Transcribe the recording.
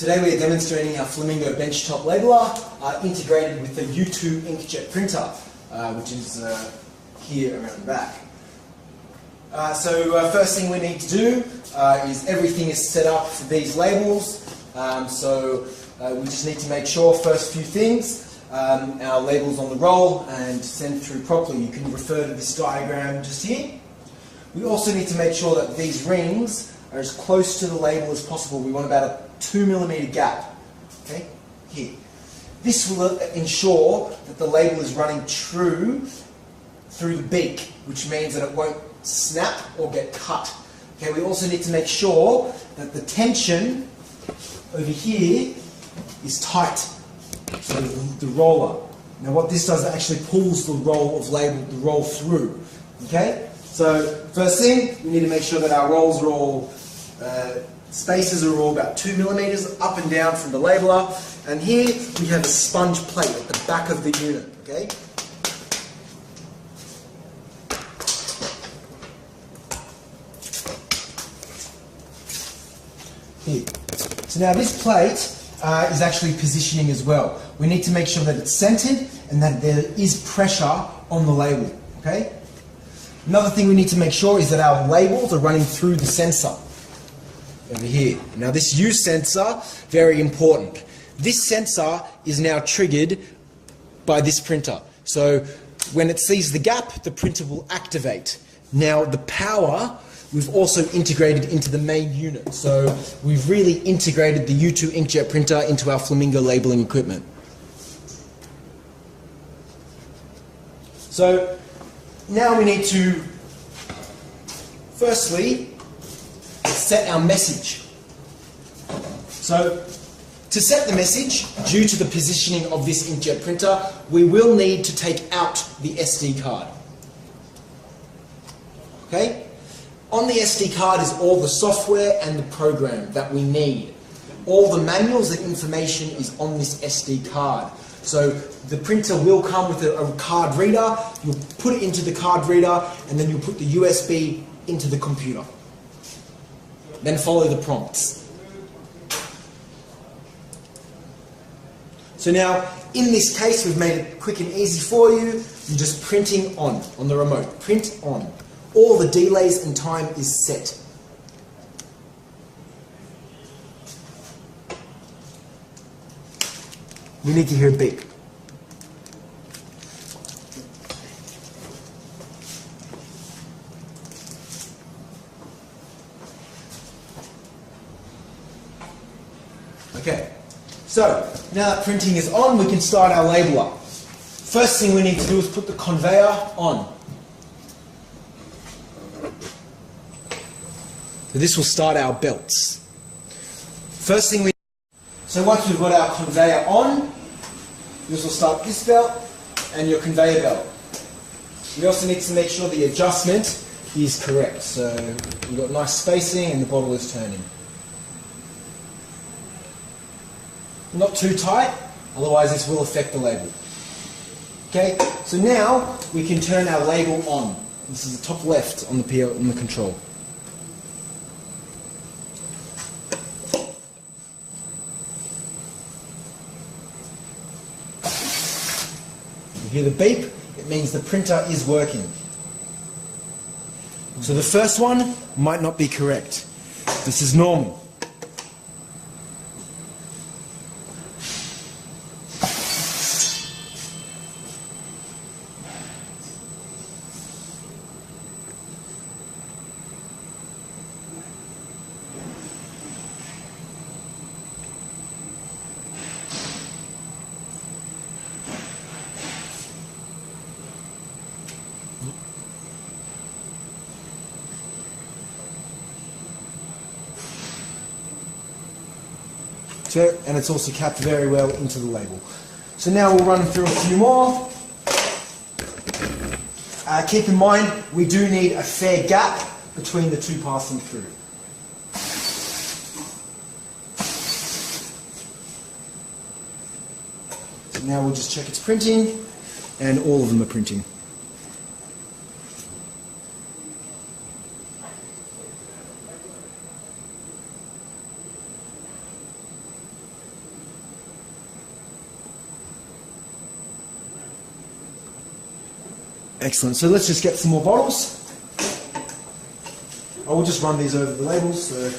Today we are demonstrating our Flamingo Benchtop labeler integrated with the U2 inkjet printer, which is here around the back. First thing we need to do is everything is set up for these labels. We just need to make sure, first few things, our label's on the roll and sent through properly. You can refer to this diagram just here. We also need to make sure that these rings are as close to the label as possible. We want about a 2mm gap, okay, here. This will ensure that the label is running true through the beak, which means that it won't snap or get cut. Okay, we also need to make sure that the tension over here is tight, so the roller. Now what this does, it actually pulls the roll of label, the roll through. Okay, so first thing, we need to make sure that our rolls are all, spaces are all about 2mm up and down from the labeler. And here we have a sponge plate at the back of the unit. Okay. Here. So now this plate is actually positioning as well. We need to make sure that it's centered and that there is pressure on the label. Okay? Another thing we need to make sure is that our labels are running through the sensor over here. Now this U sensor, very important. This sensor is now triggered by this printer. So when it sees the gap, the printer will activate. Now the power we've also integrated into the main unit. So we've really integrated the U2 inkjet printer into our Flamingo labeling equipment. So now we need to firstly set our message. So to set the message, due to the positioning of this inkjet printer, we will need to take out the SD card. Okay? On the SD card is all the software and the program that we need. All the manuals and information is on this SD card. So the printer will come with a card reader. You'll put it into the card reader and then you'll put the USB into the computer. Then follow the prompts. So now, in this case, we've made it quick and easy for you. You're just printing on the remote. Print on. All the delays and time is set. We need to hear a beep. Okay, so now that printing is on, we can start our labeler. First thing we need to do is put the conveyor on. So this will start our belts. First thing so once we've got our conveyor on, this will start this belt and your conveyor belt. We also need to make sure the adjustment is correct. So we've got nice spacing and the bottle is turning. Not too tight, otherwise this will affect the label. Okay, so now we can turn our label on. This is the top left on the control. You hear the beep, it means the printer is working. So the first one might not be correct. This is normal. And it's also capped very well into the label. So now we'll run through a few more. Keep in mind, we do need a fair gap between the two passing through. So now we'll just check it's printing, and all of them are printing. Excellent. So let's just get some more bottles. I will just run these over the labels. So